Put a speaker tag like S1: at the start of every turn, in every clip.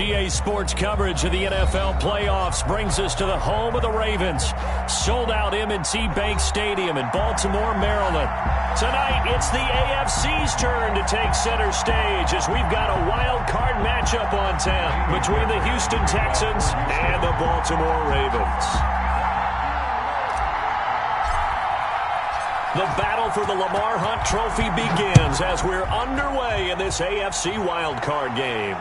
S1: EA Sports coverage of the NFL playoffs brings us to the home of the Ravens. Sold-out M&T Bank Stadium in Baltimore, Maryland. Tonight, it's the AFC's turn to take center stage as we've got a wild card matchup on tap between the Houston Texans and the Baltimore Ravens. The battle for the Lamar Hunt Trophy begins as we're underway in this AFC wildcard game.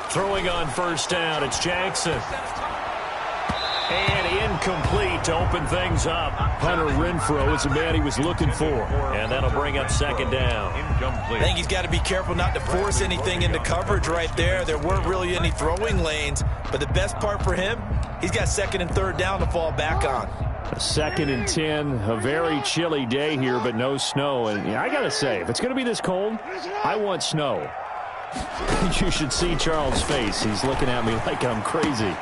S1: Throwing on first down, it's Jackson. And incomplete to open things up. Hunter Renfrow is the man he was looking for. And that'll bring up second down.
S2: I think he's got to be careful not to force anything into coverage right there. There weren't really any throwing lanes. But the best part for him, he's got second and third down to fall back on.
S1: A 2nd and 10, a very chilly day here, but no snow. And I got to say, if it's going to be this cold, I want snow. You should see Charles' face. He's looking at me like I'm crazy.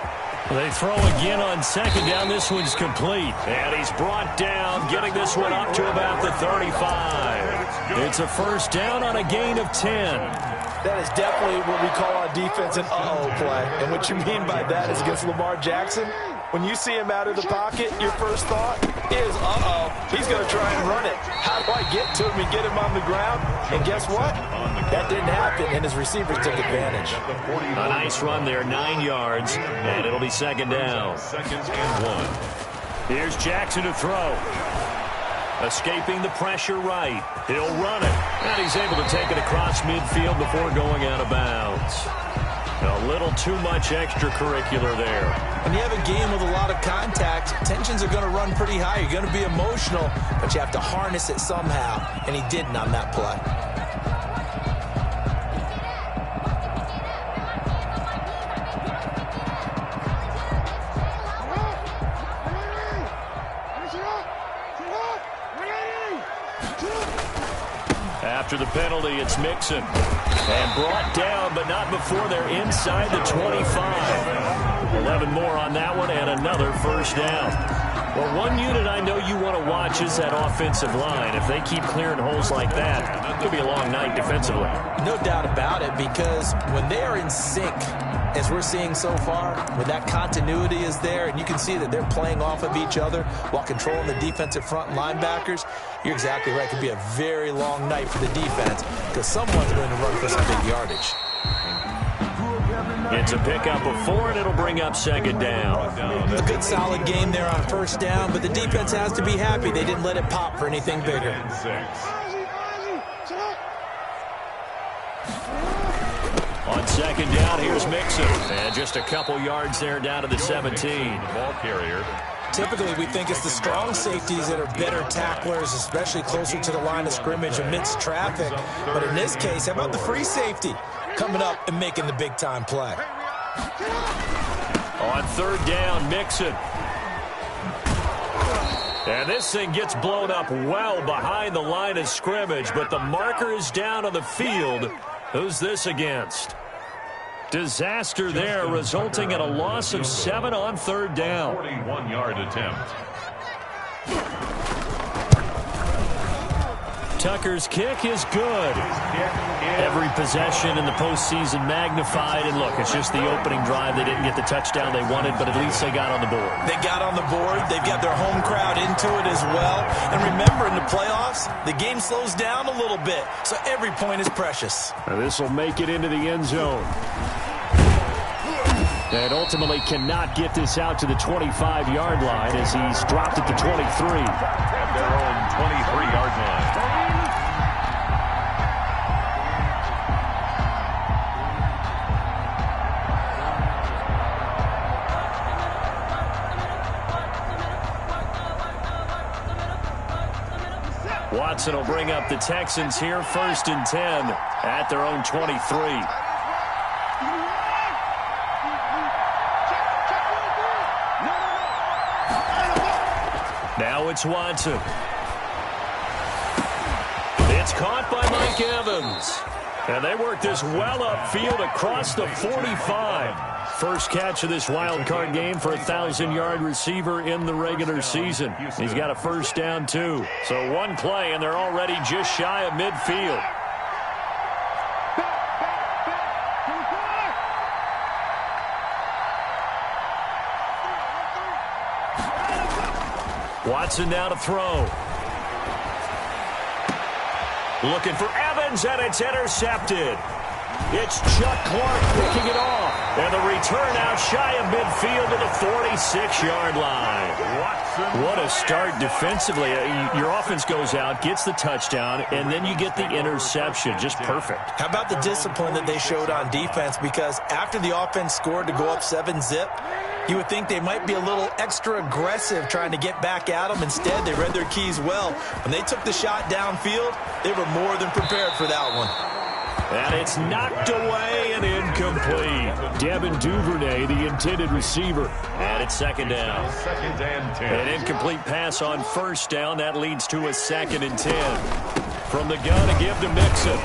S1: They throw again on second down. This one's complete. And he's brought down, getting this one up to about the 35. It's a first down on a gain of 10.
S2: That is definitely what we call our defense an uh-oh play. And what you mean by that is against Lamar Jackson, when you see him out of the pocket, your first thought is, uh-oh, he's going to try and run it. How do I get to him and get him on the ground? And guess what? That didn't happen, and his receivers took advantage.
S1: A nice run there, 9 yards, and it'll be second down.
S3: Second and 1.
S1: Here's Jackson to throw. Escaping the pressure right. He'll run it. And he's able to take it across midfield before going out of bounds. A little too much extracurricular there.
S2: When you have a game with a lot of contact, tensions are going to run pretty high. You're going to be emotional, but you have to harness it somehow, and he didn't on that play.
S1: After the penalty, it's Mixon. And brought down, but not before they're inside the 25. 11 more on that one, and another first down. Well, one unit I know you want to watch is that offensive line. If they keep clearing holes like that, it could be a long night defensively.
S2: No doubt about it, because when they are in sync, as we're seeing so far, when that continuity is there, and you can see that they're playing off of each other while controlling the defensive front linebackers, you're exactly right. It could be a very long night for the defense because someone's going to run for some big yardage.
S1: It's a pickup of 4, and it'll bring up second down.
S2: A good solid game there on first down, but the defense has to be happy they didn't let it pop for anything bigger.
S1: On second down, here's Mixon. And just a couple yards there down to the 17.
S3: Ball carrier.
S2: Typically, we think it's the strong safeties that are better tacklers, especially closer to the line of scrimmage amidst traffic. But in this case, how about the free safety coming up and making the big-time play?
S1: On third down, Mixon. And this thing gets blown up well behind the line of scrimmage, but the marker is down on the field. Who's this against? Disaster there, resulting in a loss of 7 on third down.
S3: 41-yard attempt.
S1: Tucker's kick is good. Every possession in the postseason magnified. And look, it's just the opening drive. They didn't get the touchdown they wanted, but at least they got on the board.
S2: They got on the board. They've got their home crowd into it as well. And remember, in the playoffs, the game slows down a little bit, so every point is precious.
S1: This will make it into the end zone. And ultimately cannot get this out to the 25-yard line as he's dropped at the 23.
S3: At their own 23-yard line.
S1: Watson will bring up the Texans here, 1st and 10 at their own 23. it's Watson. It's caught by Mike Evans. And they work this well upfield across the 45. First catch of this wild card game for a 1,000-yard receiver in the regular season. He's got a first down, too. So one play, and they're already just shy of midfield. Watson now to throw. Looking for Evans, and it's intercepted. It's Chuck Clark picking it off. And the return out shy of midfield to the 46-yard line. What a start defensively. Your offense goes out, gets the touchdown, and then you get the interception. Just perfect. How about the discipline that they showed on defense? Because after the offense scored to go up 7-zip, you would think they might be a little extra aggressive trying to get back at them. Instead, they read their keys well. When they took the shot downfield, they were more than prepared for that one. And it's knocked away and incomplete. Devin Duvernay, the intended receiver. And it's second down.
S3: Second and 10.
S1: An incomplete pass on first down. That leads to a 2nd and 10. From the gun to give to Mixon.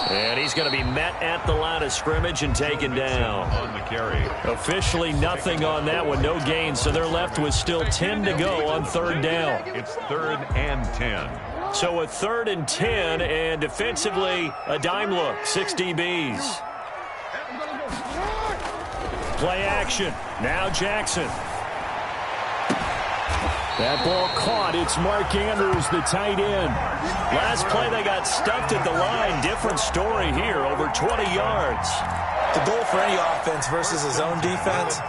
S1: And he's going to be met at the line of scrimmage and taken down.
S3: On the carry.
S1: Officially nothing on that one. No gain. So they're left with still 10 to go on third down.
S3: It's 3rd and 10.
S1: So a 3rd and 10, and defensively, a dime look, 6 DBs. Play action. Now Jackson. That ball caught. It's Mark Andrews, the tight end. Last play, they got stuffed at the line. Different story here, over 20 yards. The goal for any offense versus a zone defense,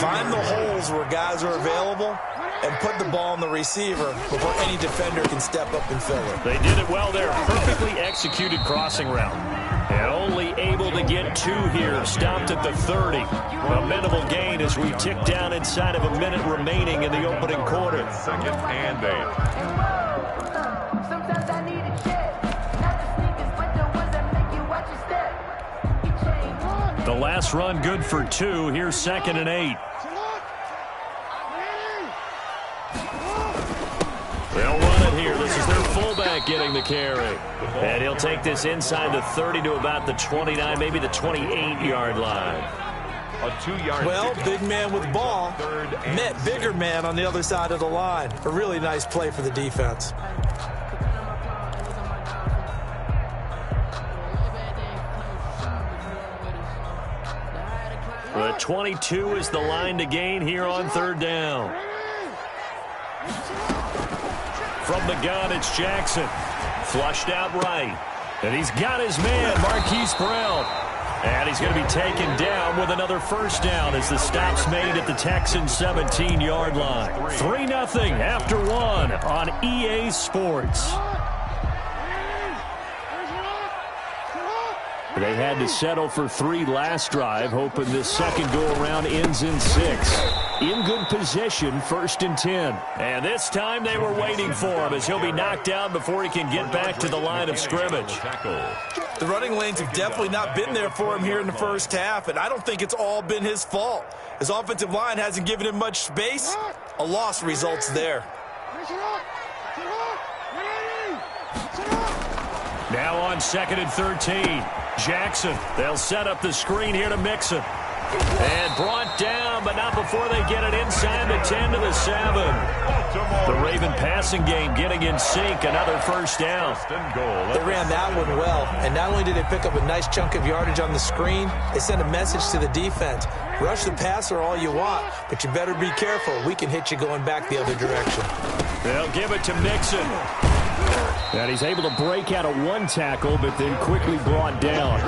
S1: find the holes where guys are available and put the ball on the receiver before any defender can step up and fill it. They did it well there. Perfectly executed crossing route. And only able to get 2 here. Stopped at the 30. A minimal gain as we tick down inside of a minute remaining in the opening quarter.
S3: 2nd and 8.
S1: The last run good for 2. Here's 2nd and 8. They'll run it here. This is their fullback getting the carry. And he'll take this inside the 30 to about the 29, maybe the 28-yard line.
S3: A 2-yard.
S2: Well, big man with ball met bigger man on the other side of the line. A really nice play for the defense.
S1: The 22 is the line to gain here on third down. From the gun, it's Jackson. Flushed out right. And he's got his man, Marquise Brown. And he's going to be taken down with another first down as the stop's made at the Texans' 17-yard line. 3-0 after 1 on EA Sports. They had to settle for 3 last drive, hoping this second go-around ends in 6. In good position, 1st and 10. And this time they were waiting for him as he'll be knocked down before he can get back to the line of scrimmage.
S2: The running lanes have definitely not been there for him here in the first half, and I don't think it's all been his fault. His offensive line hasn't given him much space. A loss results there.
S1: Now on 2nd and 13. Jackson, they'll set up the screen here to Mixon. And brought down, but not before they get it inside the 10 to the 7. The Raven passing game getting in sync, another first down.
S2: They ran that one well, and not only did they pick up a nice chunk of yardage on the screen, they sent a message to the defense. Rush the passer all you want, but you better be careful. We can hit you going back the other direction.
S1: They'll give it to Mixon. And he's able to break out of 1 tackle, but then quickly brought down.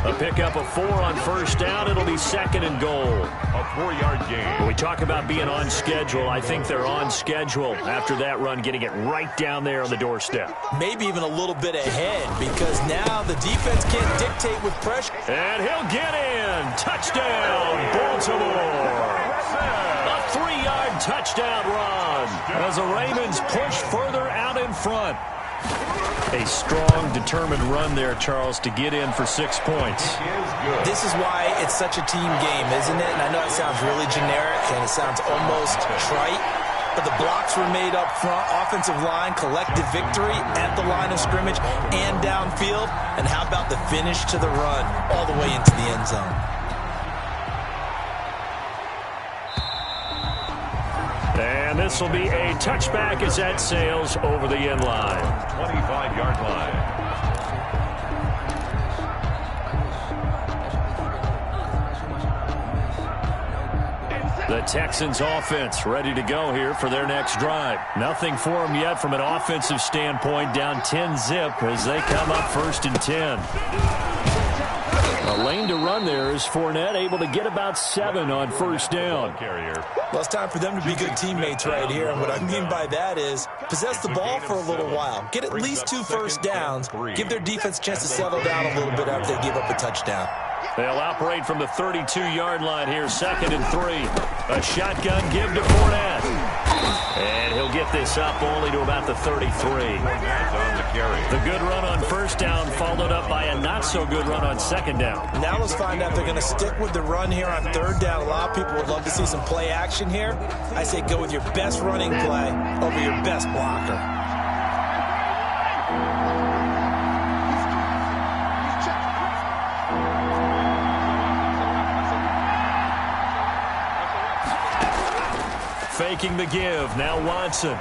S1: A pickup of 4 on first down. It'll be 2nd and goal.
S3: A 4-yard gain.
S1: When we talk about being on schedule, I think they're on schedule after that run, getting it right down there on the doorstep.
S2: Maybe even a little bit ahead, because now the defense can't dictate with pressure.
S1: And he'll get in. Touchdown, Baltimore. A 3-yard touchdown run as the Ravens push further out in front. A strong, determined run there, Charles, to get in for 6 points.
S2: This is why it's such a team game, isn't it? And I know it sounds really generic and it sounds almost trite, but the blocks were made up front. Offensive line, collective victory at the line of scrimmage and downfield. And how about the finish to the run all the way into the end zone?
S1: And this will be a touchback as that sails over the end line.
S3: 25-yard line.
S1: The Texans offense ready to go here for their next drive. Nothing for them yet from an offensive standpoint, down 10-zip as they come up 1st and 10. A lane to run there is Fournette, able to get about 7 on 1st down.
S2: Well, it's time for them to be good teammates right here. And what I mean by that is possess the ball for a little while. Get at least 2 first downs. Give their defense a chance to settle down a little bit after they give up a touchdown.
S1: They'll operate from the 32-yard line here, 2nd and 3. A shotgun give to Fournette. And he'll get this up only to about the 33. The good run on 1st down followed up by a not-so-good run on 2nd down.
S2: Now let's find out if they're going to stick with the run here on 3rd down. A lot of people would love to see some play action here. I say go with your best running play over your best blocker.
S1: Faking the give. Now Watson.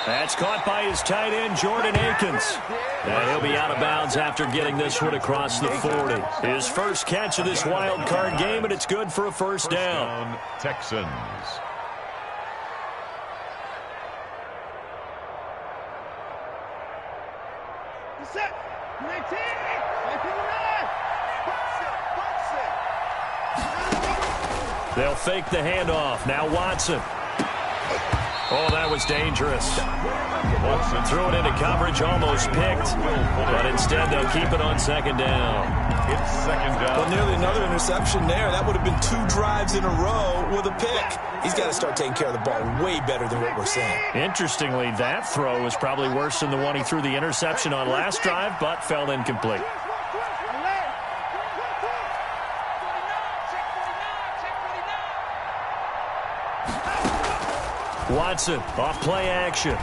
S1: That's caught by his tight end, Jordan Akins. And he'll be out of bounds after getting this one across the 40. His first catch of this wild card game, and it's good for a 1st down.
S3: Texans.
S1: They'll fake the handoff. Now Watson. Oh, that was dangerous. Watson threw it into coverage, almost picked. But instead, they'll keep it on 2nd down.
S3: It's 2nd down.
S2: Well, nearly another interception there. That would have been 2 drives in a row with a pick. He's got to start taking care of the ball way better than what we're seeing.
S1: Interestingly, that throw was probably worse than the one he threw the interception on last drive, but fell incomplete. Watson off play action.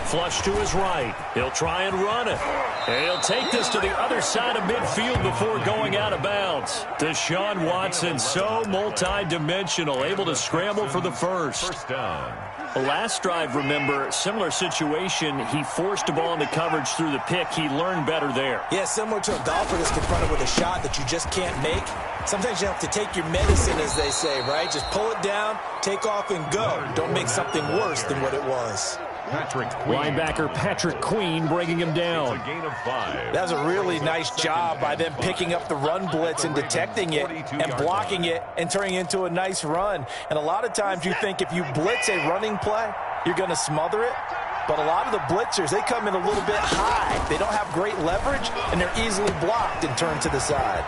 S1: Flush to his right. He'll try and run it. And he'll take this to the other side of midfield before going out of bounds. Deshaun Watson, so multi-dimensional, able to scramble for the first
S3: down.
S1: The last drive, remember, similar situation. He forced a ball into coverage through the pick. He learned better there.
S2: Yeah, similar to a golfer that's confronted with a shot that you just can't make. Sometimes you have to take your medicine, as they say, right? Just pull it down, take off, and go. Don't make something worse than what it was.
S1: Linebacker Patrick Queen bringing him down.
S3: A gain of 5.
S2: That was a really nice job by them picking up the run blitz and detecting it and blocking it and turning it into a nice run. And a lot of times you think if you blitz a running play, you're going to smother it. But a lot of the blitzers, they come in a little bit high. They don't have great leverage, and they're easily blocked and turned to the side.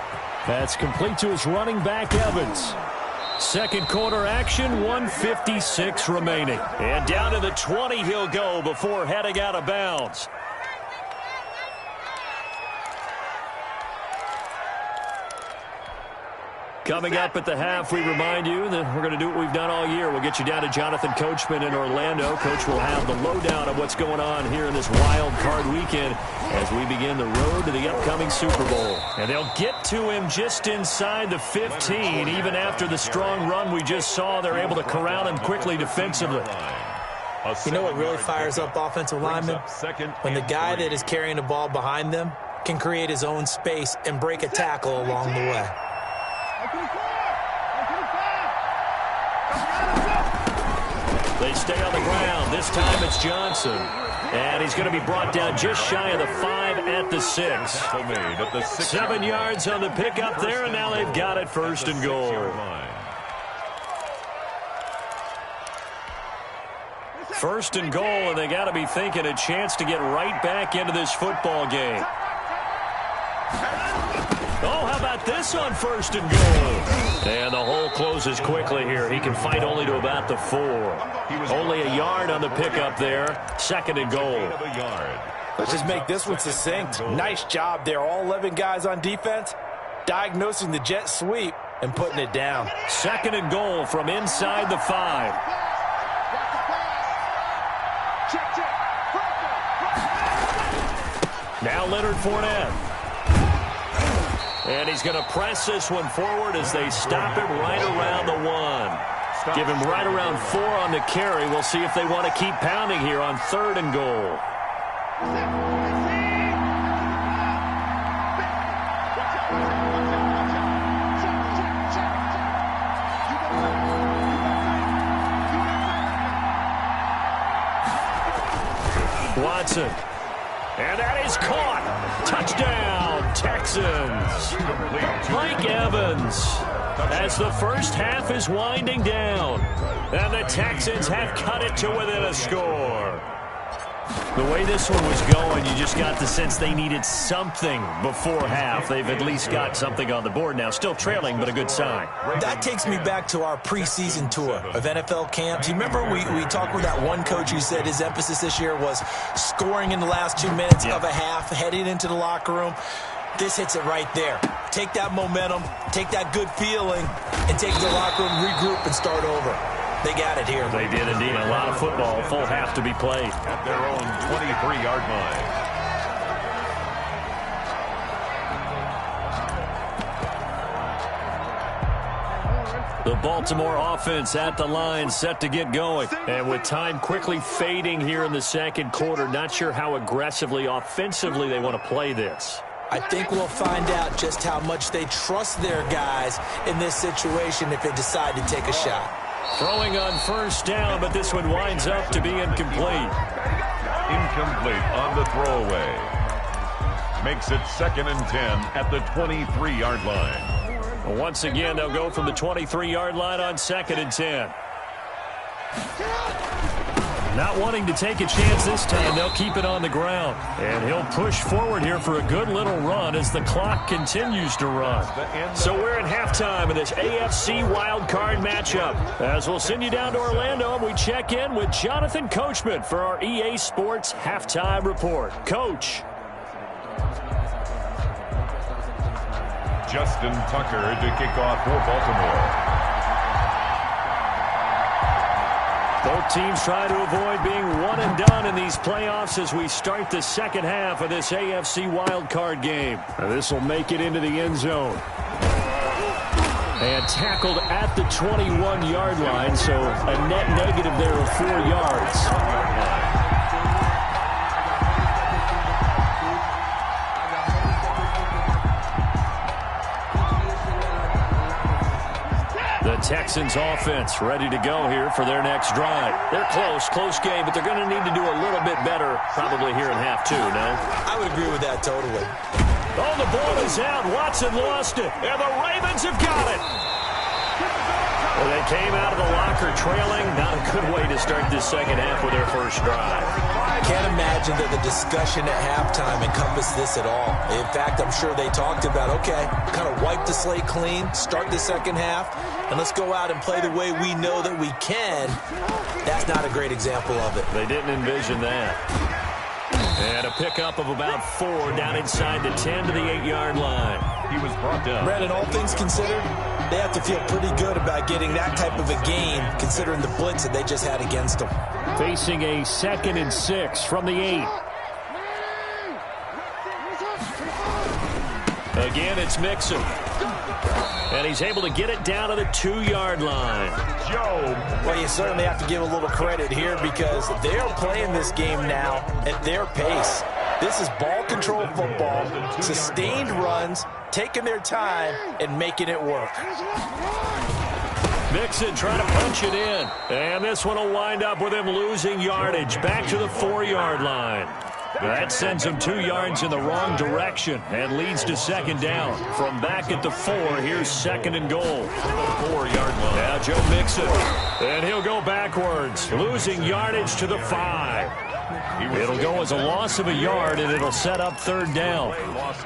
S1: That's complete to his running back, Evans. 2nd quarter action, 1:56 remaining. And down to the 20 he'll go before heading out of bounds. Coming up at the half, we remind you that we're going to do what we've done all year. We'll get you down to Jonathan Coachman in Orlando. Coach will have the lowdown of what's going on here in this wild card weekend as we begin the road to the upcoming Super Bowl. And they'll get to him just inside the 15. Even after the strong run we just saw, they're able to corral him quickly defensively.
S2: You know what really fires up offensive linemen? When the guy that is carrying the ball behind them can create his own space and break a tackle along the way.
S1: They stay on the ground. This time it's Johnson. And he's going to be brought down just shy of the 5 at the 6. 7 yards on the pickup there, and now they've got it 1st and goal. 1st and goal, and they got to be thinking a chance to get right back into this football game. Oh, how about this on 1st and goal? And the hole closes quickly here. He can fight only to about the 4. Only a yard on the pickup there. 2nd and goal.
S2: Let's just make this one succinct. Nice job there. All 11 guys on defense diagnosing the jet sweep and putting it down.
S1: 2nd and goal from inside the 5. Now Leonard Fournette. And he's going to press this one forward as they stop him right around the 1. Give him right around 4 on the carry. We'll see if they want to keep pounding here on 3rd and goal. Watson. And that is caught. Touchdown, Texans. Mike Evans, as the first half is winding down. And the Texans have cut it to within a score. The way this one was going, you just got the sense they needed something before half. They've at least got something on the board now. Still trailing, but a good sign.
S2: That takes me back to our preseason tour of NFL camps. You remember we talked with that one coach who said his emphasis this year was scoring in the last 2 minutes of a half, heading into the locker room. This hits it right there. Take that momentum, take that good feeling, and take it to the locker room, regroup, and start over. They got it here.
S1: They did indeed. A lot of football, full half to be played.
S3: At their own 23-yard line.
S1: The Baltimore offense at the line, set to get going. And with time quickly fading here in the 2nd quarter, not sure how aggressively, offensively they want to play this.
S2: I think we'll find out just how much they trust their guys in this situation if they decide to take a shot.
S1: Throwing on 1st down, but this one winds up to be incomplete.
S3: Incomplete on the throwaway. Makes it 2nd and 10 at the 23-yard line.
S1: Once again, they'll go from the 23-yard line on 2nd and 10. Not wanting to take a chance this time, they'll keep it on the ground. And he'll push forward here for a good little run as the clock continues to run. So we're at halftime of this AFC wildcard matchup. As we'll send you down to Orlando, and we check in with Jonathan Coachman for our EA Sports Halftime Report. Coach.
S3: Justin Tucker to kick off for Baltimore.
S1: Both teams try to avoid being one and done in these playoffs as we start the 2nd half of this AFC wildcard game. This will make it into the end zone. And tackled at the 21-yard line, so a net negative there of 4 yards. Texans offense ready to go here for their next drive. They're close game, but they're going to need to do a little bit better probably here in half 2, no?
S2: I would agree with that totally.
S1: Oh, the ball is out. Watson lost it, and the Ravens have got it. Well, they came out of the locker trailing. Not a good way to start this 2nd half with their first drive.
S2: Can't imagine that the discussion at halftime encompassed this at all. In fact, I'm sure they talked about, okay, kind of wipe the slate clean, start the 2nd half, and let's go out and play the way we know that we can. That's not a great example of it.
S1: They didn't envision that. And a pickup of about 4 down inside the 10 to the 8-yard line.
S3: He was brought down.
S2: Brandon, all things considered, they have to feel pretty good about getting that type of a gain, considering the blitz that they just had against them.
S1: Facing a 2nd and 6 from the 8. Again, it's Mixon. And he's able to get it down to the 2-yard line.
S2: Well, you certainly have to give a little credit here because they're playing this game now at their pace. This is ball control football, sustained runs, taking their time, and making it work.
S1: Mixon trying to punch it in. And this one will wind up with him losing yardage back to the 4-yard line. That sends him 2 yards in the wrong direction and leads to 2nd down. From back at the 4, here's 2nd and goal. 4-yard line. Now Joe Mixon. And he'll go backwards, losing yardage to the 5. It'll go as a loss of a yard, and it'll set up 3rd down.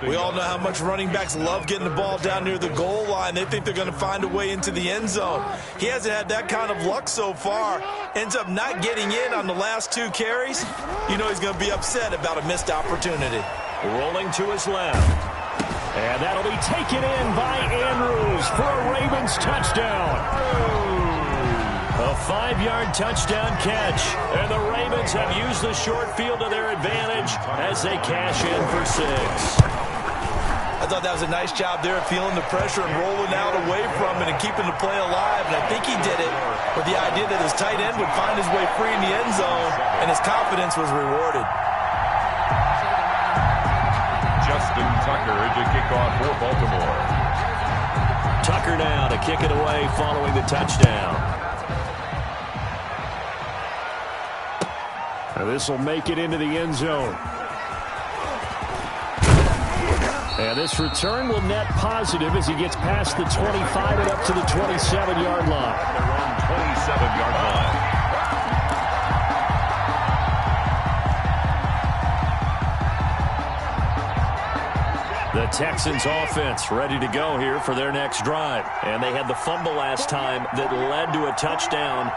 S2: We all know how much running backs love getting the ball down near the goal line. They think they're going to find a way into the end zone. He hasn't had that kind of luck so far. Ends up not getting in on the last 2 carries. You know he's going to be upset about a missed opportunity.
S1: Rolling to his left. And that'll be taken in by Andrews for a Ravens touchdown. A 5-yard touchdown catch. And the Ravens have used the short field to their advantage as they cash in for 6.
S2: I thought that was a nice job there of feeling the pressure and rolling out away from it and keeping the play alive. And I think he did it with the idea that his tight end would find his way free in the end zone, and his confidence was rewarded.
S3: Justin Tucker to kick off for Baltimore.
S1: Tucker now to kick it away following the touchdown. Now this will make it into the end zone. And this return will net positive as he gets past the 25 and up to the 27-yard line.
S3: They're on 27-yard line.
S1: The Texans offense ready to go here for their next drive. And they had the fumble last time that led to a touchdown.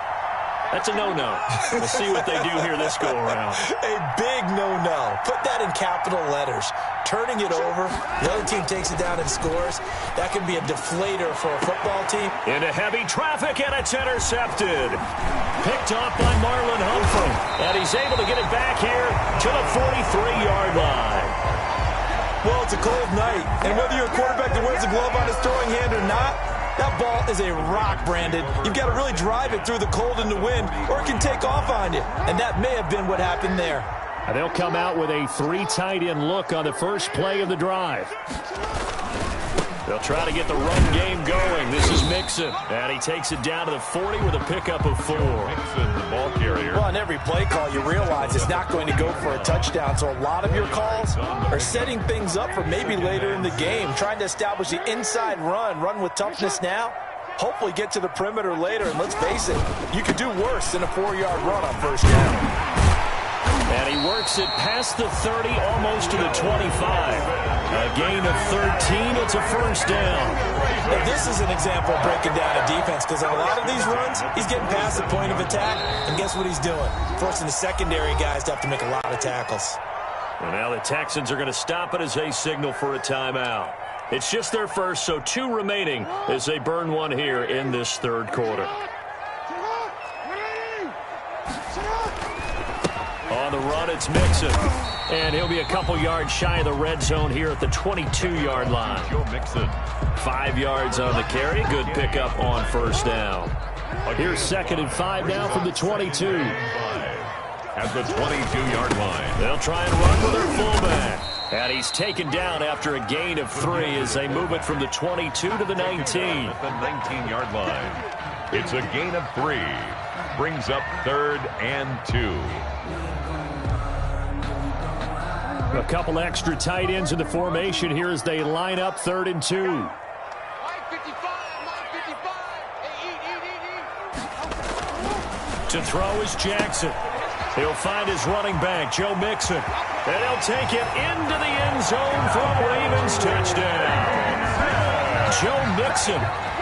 S1: That's a no-no. We'll see what they do here this go-around.
S2: A big no-no. Put that in capital letters. Turning it over, the other team takes it down and scores. That can be a deflator for a football team.
S1: Into heavy traffic, and it's intercepted. Picked off by Marlon Humphrey. And he's able to get it back here to the 43-yard line.
S2: Well, it's a cold night, and whether you're a quarterback that wears a glove on his throwing hand or not, that ball is a rock, Brandon. You've got to really drive it through the cold and the wind, or it can take off on you. And that may have been what happened there.
S1: And they'll come out with a 3 tight end look on the first play of the drive. They'll try to get the run game going. This is Mixon. And he takes it down to the 40 with a pickup of 4.
S3: Mixon, the ball carrier.
S2: Well, on every play call, you realize it's not going to go for a touchdown. So a lot of your calls are setting things up for maybe later in the game, trying to establish the inside run with toughness now. Hopefully get to the perimeter later. And let's face it, you could do worse than a 4-yard run on first down.
S1: And he works it past the 30, almost to the 25. A gain of 13, it's a first down.
S2: Now, this is an example of breaking down a defense, because on a lot of these runs, he's getting past the point of attack, and guess what he's doing? Forcing the secondary guys to have to make a lot of tackles.
S1: And now the Texans are going to stop it as they signal for a timeout. It's just their first, so 2 remaining as they burn one here in this third quarter. On the run, it's Mixon. And he'll be a couple yards shy of the red zone here at the 22-yard line.
S3: Joe Mixon.
S1: 5 yards on the carry. Good pickup on first down. Here's 2nd and 5 now from the 22.
S3: At the 22-yard line.
S1: They'll try and run with their fullback. And he's taken down after a gain of 3 as they move it from the 22 to the 19.
S3: At the 19-yard line. It's a gain of 3. Brings up 3rd and 2.
S1: A couple extra tight ends in the formation here as they line up 3rd and 2. To throw is Jackson. He'll find his running back, Joe Mixon. And he'll take it into the end zone for a Ravens touchdown. Joe Mixon,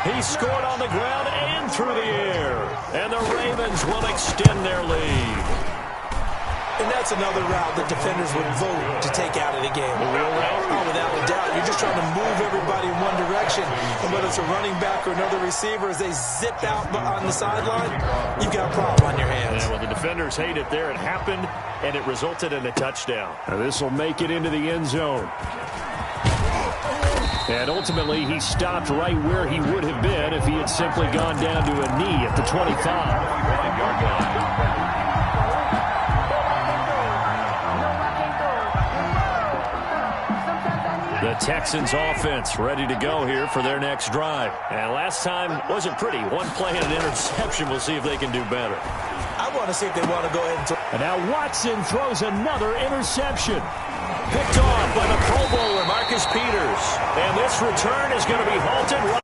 S1: he scored on the ground and through the air. And the Ravens will extend their lead.
S2: And that's another route that defenders would vote to take out of the game.
S1: A real route?
S2: Oh, without a doubt. You're just trying to move everybody in one direction. And whether it's a running back or another receiver, as they zip out on the sideline, you've got a problem on your hands.
S1: Yeah, well, the defenders hate it there. It happened, and it resulted in a touchdown. Now, this will make it into the end zone. And ultimately, he stopped right where he would have been if he had simply gone down to a knee at the 25-yard line. The Texans offense ready to go here for their next drive. And last time wasn't pretty. 1 play and an interception. We'll see if they can do better.
S2: I want to see if they want to go ahead and throw.
S1: And now Watson throws another interception. Picked off by the Pro Bowler, Marcus Peters. And this return is going to be halted right